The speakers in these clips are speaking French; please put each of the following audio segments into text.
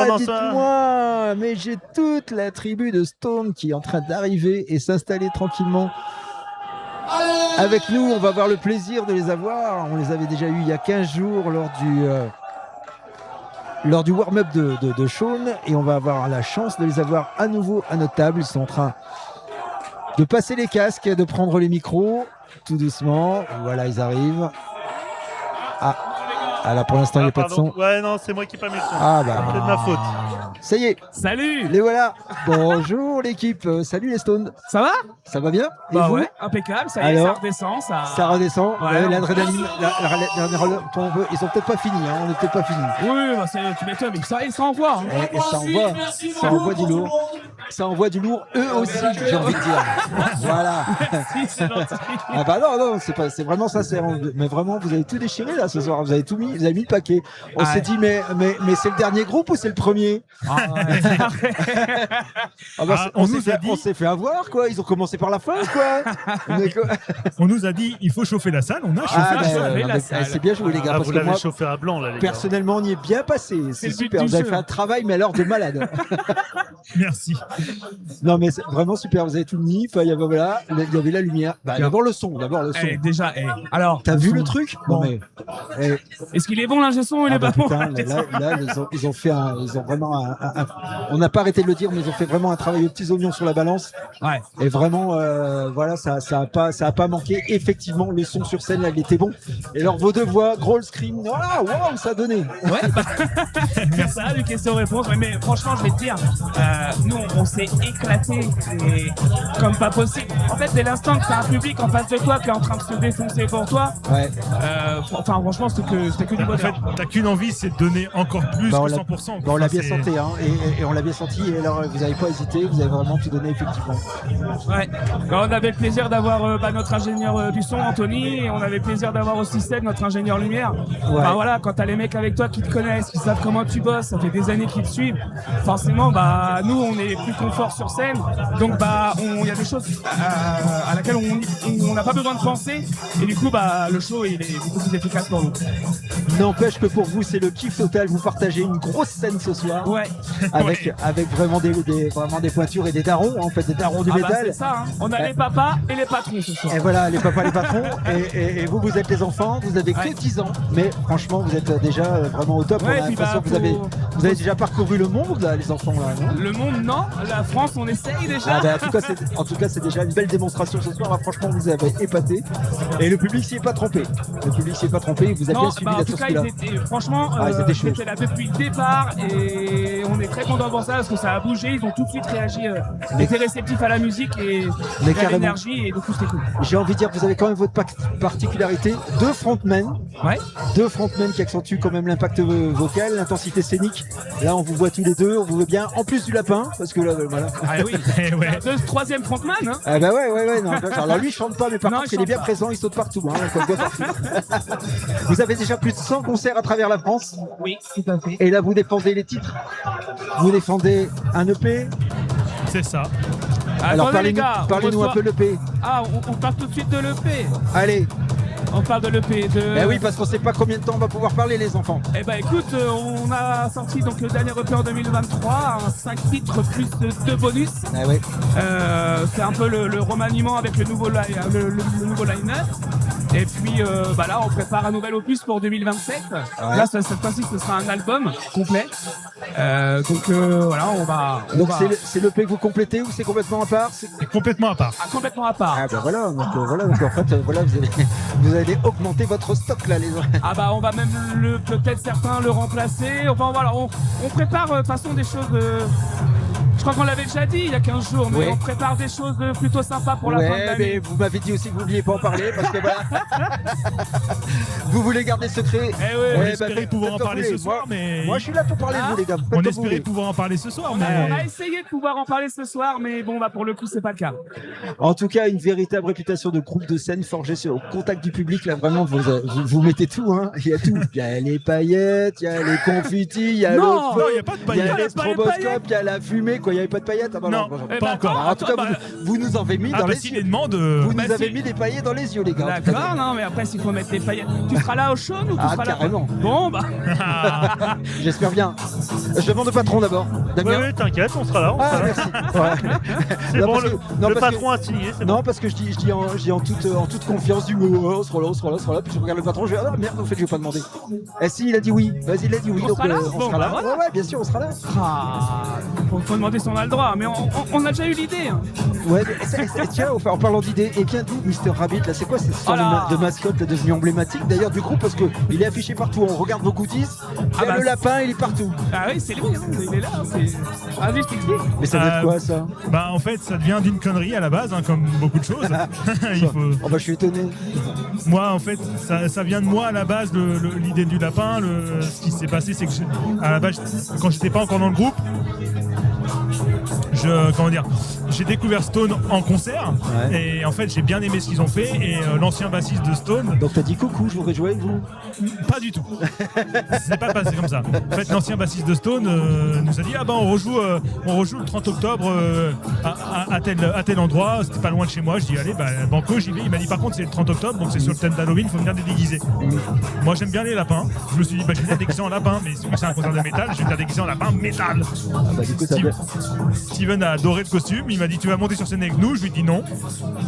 pendant dites-moi, mais j'ai toute la tribu de Stone qui est en train d'arriver et s'installer tranquillement avec nous. On va avoir le plaisir de les avoir. On les avait déjà eu il y a 15 jours lors du warm-up de Sean, et on va avoir la chance de les avoir à nouveau à notre table. Ils sont en train de passer les casques, de prendre les micros tout doucement. Voilà, ils arrivent. Ah là, pour l'instant, il n'y a pas de son. Ouais, non, c'est moi qui n'ai pas mis le son. Ah bah. C'est de ma faute. Ça y est. Salut. Les voilà. Bonjour l'équipe. Salut les Stones. Ça va? Ça va bien? Et Bah vous? ouais, impeccable. Ça y est, Alors, ça redescend. Ça redescend. Ouais, l'adrénaline. Ils sont peut-être pas finis. Hein, on n'est peut-être pas finis. Oui, bah tu m'étonnes, mais ça envoie. Hein. Et ça envoie du lourd. Ça envoie du lourd, eux aussi, j'ai envie de dire. Voilà. Merci, c'est gentil. Ah bah non, c'est vraiment ça. Mais vraiment, vous avez tout déchiré là ce soir. Vous avez tout mis, vous avez mis le paquet. On s'est dit, mais c'est le dernier groupe ou c'est le premier? On s'est fait avoir, quoi. Ils ont commencé par la fin, quoi. On nous a dit, il faut chauffer la salle. On a chauffé la salle. C'est bien joué, les gars. Ah, parce vous que l'avez moi, chauffé à blanc, là, les gars. personnellement, on y est bien passé. C'est super. Vous avez fait un travail, mais alors de malade. Merci. Non, mais c'est vraiment super. Vous avez tout mis. Enfin, il y avait la lumière. Bah, d'abord le son. Déjà, alors. T'as vu le truc? Bon. Est-ce qu'il est bon l'ingé son ou il est pas bon? Là, ils ont vraiment on n'a pas arrêté de le dire, mais ils ont fait vraiment un travail aux petits oignons sur la balance. Ouais. Et vraiment, voilà, ça a pas manqué. Effectivement, le son sur scène, là, il était bon. Et alors, vos deux voix, growl, scream, voilà, waouh, ça a donné. Ouais. Merci. Ça, des questions-réponses. Mais franchement, je vais te dire, nous, on s'est éclaté comme pas possible. En fait, dès l'instant que t'as un public en face de toi qui est en train de se défoncer pour toi, ouais. Enfin, franchement, c'était que du bonheur. En fait, t'as qu'une envie, c'est de donner encore plus que 100%. On l'a bien senti, hein, et on l'a bien senti. Et alors, vous n'avez pas hésité, vous avez vraiment tout donné, effectivement. Ouais. Alors, on avait le plaisir d'avoir notre ingénieur du son, Anthony, et on avait le plaisir d'avoir aussi Seth, notre ingénieur lumière. Ouais. Enfin, voilà, quand t'as les mecs avec toi qui te connaissent, qui savent comment tu bosses, ça fait des années qu'ils te suivent. Forcément, bah, nous, on est plus confort sur scène. Donc, bah, il y a des choses à laquelle on n'a pas besoin de penser. Et du coup, bah, le show, il est beaucoup plus efficace pour nous. N'empêche que pour vous, c'est le kiff total. Vous partagez une grosse scène ce soir. Ouais. Avec vraiment des pointures et des darons, en fait, des darons du métal. Bah, c'est ça, hein. On a les papas et les patrons ce soir. Et voilà, les papas, les patrons. Et vous êtes les enfants. Vous avez que 10 ans. Mais franchement, vous êtes déjà vraiment au top. Ouais, on a l'impression que vous avez déjà parcouru le monde, là, les enfants, là, non? Le monde, non. La France, on essaye déjà. Ah bah, en tout cas, c'est déjà une belle démonstration ce soir. Là, franchement, vous avez épaté. Et le public s'y est pas trompé. Il vous a bien suivi en tout cas, franchement, ils étaient là depuis le départ et on est très content de voir ça parce que ça a bougé. Ils ont tout de suite réagi. Ils étaient réceptifs à la musique et à l'énergie, et du coup, c'était cool. J'ai envie de dire, vous avez quand même votre particularité. Deux frontmen qui accentuent quand même l'impact vocal, l'intensité scénique. Là, on vous voit tous les deux, on vous voit bien. En plus du lapin, parce que là, voilà. Ah oui, troisième frontman. Hein. Ah bah ouais. Non, alors lui, il chante pas, mais par contre, il est bien pas. présent, il saute partout. Hein, comme quoi, partout. Vous avez déjà plus de 100 concerts à travers la France. Oui, tout à fait. Et là, vous défendez les titres. Vous défendez un EP. C'est ça. Alors, parlez-nous un peu de l'EP. Ah, on parle tout de suite de l'EP. Allez. On parle de l'EP. Ben oui, parce qu'on sait pas combien de temps on va pouvoir parler, les enfants. Eh ben écoute, on a sorti donc le dernier EP en 2023, un 5 titres plus 2 bonus. Ah ouais. C'est un peu le remaniement avec le nouveau line-up. Et puis là, on prépare un nouvel opus pour 2027. Ouais. Là, cette fois-ci, ce sera un album complet. Voilà, on va. C'est l'EP que vous complétez ou c'est complètement à part? C'est complètement à part. Ah, complètement à part. Ah ben voilà, donc en fait, voilà, vous allez augmenter votre stock là, les gens. Ah bah on va même peut-être certains le remplacer. Enfin voilà, on prépare de toute façon des choses. Je crois qu'on l'avait déjà dit il y a 15 jours, mais on prépare des choses plutôt sympas pour la fin de l'année. Mais vous m'avez dit aussi que vous ne vouliez pas en parler parce que voilà. Vous voulez garder secret. On espérait pouvoir en parler ce soir, mais. Moi je suis là pour parler de vous, les gars. On espérait pouvoir en parler ce soir, mais. On a essayé de pouvoir en parler ce soir, mais bon, pour le coup, c'est pas le cas. En tout cas, une véritable réputation de groupe de scène forgé au contact du public. Là, vraiment, vous mettez tout, hein. Il y a tout. Il y a les paillettes, il y a les confettis, il y a le feu, il y a les stroboscopes, il y a la fumée, quoi. quoi, il n'y avait pas de paillettes? Ah bah Non, bon, pas encore. En tout cas, vous nous avez mis dans les s'il yeux. les demande. Vous Bah, nous avez si. mis des paillettes dans les yeux, les gars. D'accord, non, mais après, s'il faut mettre des paillettes. Tu seras là au show ou tu Ah, seras là? carrément. Bon, bah. J'espère bien. Je demande au patron d'abord. Damien. Oui, t'inquiète, on sera là. On Ah, sera là. merci. Ouais. C'est Non, bon, parce le, que- non, le parce que- patron a signé, c'est bon. Non, parce que je dis en toute confiance du mot. Oh, on sera là. Puis je regarde le patron, je vais ah merde, en fait, je vais pas demander. Eh si, il a dit oui. Vas-y, il a dit oui. On donc sera là on Bon, sera bah, là. voilà. Ouais, bien sûr, on sera là. Ah, faut demander si on a le droit, mais on a déjà eu l'idée. Hein. Ouais, mais tiens, en parlant d'idées, et bien d'où Mr Rabbit là, c'est quoi cette histoire Oh là. de mascotte là, devenue emblématique d'ailleurs du groupe parce que il est affiché partout. On regarde vos goodies, Ah bah, le lapin, il est partout. Ah oui, c'est lui, hein, il est là. Vas-y, je t'explique. Mais ça doit être quoi ça? Bah en fait ça devient d'une connerie à la base, hein, comme beaucoup de choses. Il faut... Oh bah je suis étonné. Moi en fait ça vient de moi à la base, l'idée du lapin. Ce qui s'est passé c'est que à la base quand j'étais pas encore dans le groupe, j'ai découvert Stone en concert et en fait j'ai bien aimé ce qu'ils ont fait et l'ancien bassiste de Stone, Donc t'as dit coucou, je voudrais jouer avec vous. pas du tout. C'est pas passé comme ça. En fait l'ancien bassiste de Stone nous a dit ah bah on rejoue le 30 octobre à tel endroit, c'était pas loin de chez moi. Je dis allez bah banco j'y vais. Il m'a dit par contre c'est le 30 donc c'est sur le thème d'Halloween, faut venir déguiser. Moi j'aime bien les lapins. Je me suis dit bah je vais venir déguiser en lapin, mais si c'est un concert de métal, je vais venir déguiser en lapin métal. Ah bah du coup ça Steven a adoré le costume, il m'a dit tu vas monter sur scène avec nous, je lui ai dit non.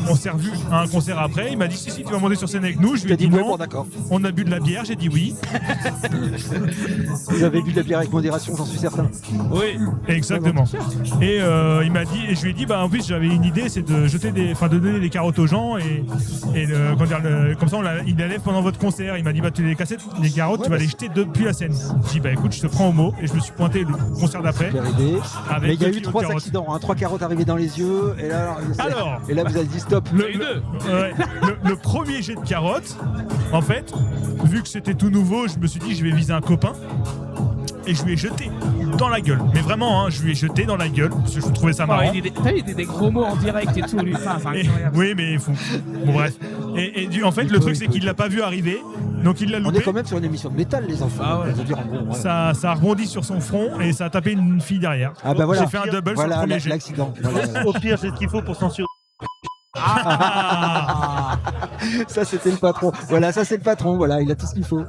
On s'est revu à un concert après, il m'a dit si tu vas monter sur scène avec nous, je lui T'as ai dit dit ouais, non. bon d'accord. On a bu de la bière, j'ai dit oui. Vous avez bu de la bière avec modération, j'en suis certain. Oui, exactement. Et il m'a dit, et je lui ai dit bah en plus j'avais une idée, c'est de de donner des carottes aux gens et comme ça il les lève pendant votre concert. Il m'a dit bah tu les cassettes, les carottes, tu vas les jeter depuis la scène. J'ai dit bah écoute je te prends au mot et je me suis pointé le concert d'après. Super idée. Avec Mais il y a 2 eu kilos de 3 carottes. accidents, hein, 3 carottes arrivées dans les yeux, et là vous avez dit stop. Le premier jet de carottes, en fait, vu que c'était tout nouveau, je me suis dit je vais viser un copain et je lui ai jeté dans la gueule. Mais vraiment, hein, je lui ai jeté dans la gueule parce que je trouvais ça marrant. T'as eu des gros mots en direct et tout, lui. Enfin, c'est incroyable. Oui, mais il faut. Bon, bref. En fait, le truc, c'est qu'il l'a pas vu arriver, donc il l'a On loupé. est quand même sur une émission de métal, les enfants. Ah ouais. Je veux dire, en gros, ouais. Ça a rebondi sur son front et ça a tapé une fille derrière. Ah bah voilà. J'ai fait un double sur le Voilà premier jet. l'accident. Voilà. Au pire, c'est ce qu'il faut pour censurer. Ça c'était le patron. Voilà, ça c'est le patron. Voilà, il a tout ce qu'il faut.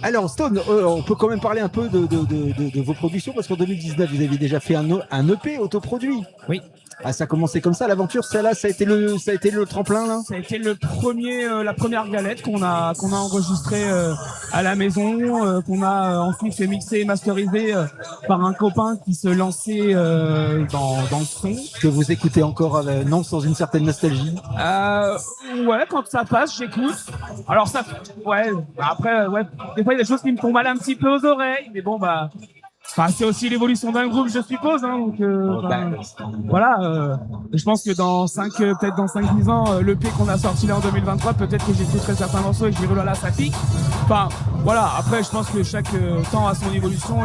Alors Stone, on peut quand même parler un peu de vos productions parce qu'en 2019 vous avez déjà fait un EP autoproduit. Oui. Ah, ça a commencé comme ça l'aventure. Celle-là, ça a été le tremplin là. Ça a été la première galette qu'on a enregistrée à la maison, qu'on a ensuite fait mixer et masteriser par un copain qui se lançait dans le son. Que vous écoutez encore, non, sans une certaine nostalgie. Ouais, quand ça passe, j'écoute. Alors ça, ouais. Après, ouais, des fois il y a des choses qui me font mal un petit peu aux oreilles, mais bon bah. Enfin, c'est aussi l'évolution d'un groupe, je suppose. Hein, donc, voilà. Je pense que peut-être dans 5-10 ans, l'EP qu'on a sorti là en 2023, peut-être que j'écouterai certains morceaux et que je dirai, oh là là, ça pique. Enfin, voilà. Après, je pense que chaque temps a son évolution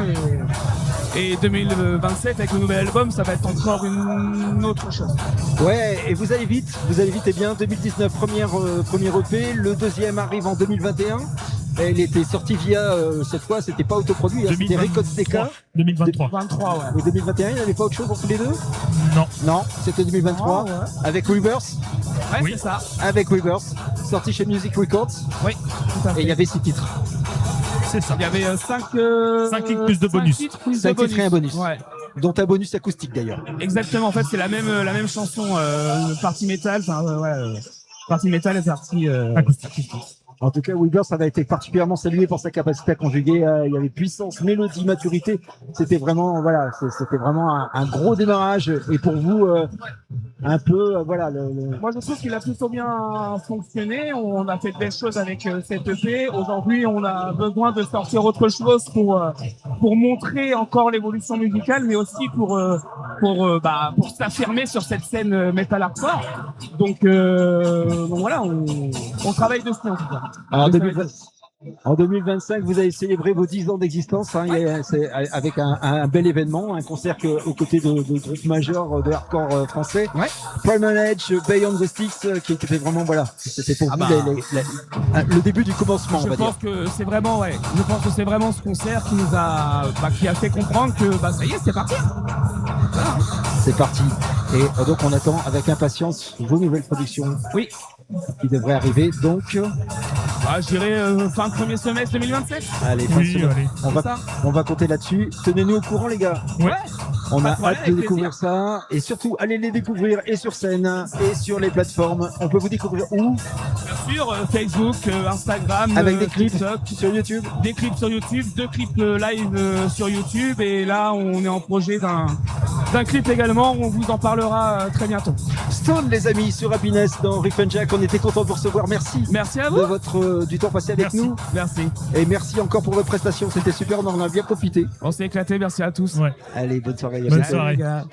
et 2027, avec le nouvel album, ça va être encore une autre chose. Ouais, et vous allez vite et bien. 2019, premier EP. Le deuxième arrive en 2021. Et il était sorti via, cette fois, c'était pas autoproduit, hein, c'était Records DK. 2023. 23, ouais. Ou 2021, il n'y avait pas autre chose entre les deux? Non. Non, c'était 2023. Ah, ouais. Avec Rebirth. Ouais, Oui. c'est ça. Avec Rebirth. Sorti chez Music Records. Oui, tout à fait. Et il y avait 6 titres. C'est ça. Il y avait 5 titres plus de bonus. 5 titres et un bonus. Ouais. Dont un bonus acoustique d'ailleurs. Exactement, en fait, c'est la même chanson, partie métal, partie métal et partie acoustique. En tout cas, Rebirth avait été particulièrement salué pour sa capacité à conjuguer. Il y avait puissance, mélodie, maturité. C'était vraiment, voilà, c'était vraiment un gros démarrage. Et pour vous, un peu, voilà. Moi, je trouve qu'il a plutôt bien fonctionné. On a fait de belles choses avec cette EP. Aujourd'hui, on a besoin de sortir autre chose pour montrer encore l'évolution musicale, mais aussi pour s'affirmer sur cette scène metal hardcore. Donc voilà, on travaille dessus en tout cas. Alors En 2025, vous avez célébré vos 10 ans d'existence, hein, c'est avec un bel événement, un concert aux côtés de groupes majeurs de hardcore français. Ouais. Primal Edge, Beyond the Sticks, qui était vraiment, voilà, c'était pour Ah vous le début du commencement, on Je va dire. pense que c'est vraiment, je pense que c'est vraiment ce concert qui nous a, qui a fait comprendre que, ça y est, c'est parti. C'est parti. Et donc on attend avec impatience vos nouvelles productions. Oui. Qui devraient arriver, donc. Je dirais fin de premier semestre 2027. Allez, Oui, allez. on va compter là-dessus. Tenez-nous au courant, les gars. Ouais. On a Pas de problème, hâte de avec découvrir ça. Et surtout, allez les découvrir et sur scène et sur les plateformes. On peut vous découvrir où? Bien sûr, Facebook, Instagram, Avec des clips TikTok, sur YouTube. des clips sur YouTube, 2 clips live sur YouTube. Et là, on est en projet d'un clip également. On vous en parlera très bientôt. Stone, les amis, sur Happiness dans Riff and Jack. On était content de vous recevoir. Merci. Merci à De vous. du temps passé avec nous. Merci. Et merci encore pour votre prestation. C'était super. On en a bien profité. On s'est éclaté. Merci à tous. Ouais. Allez, bonne soirée. Bonne Salut, soirée. les gars.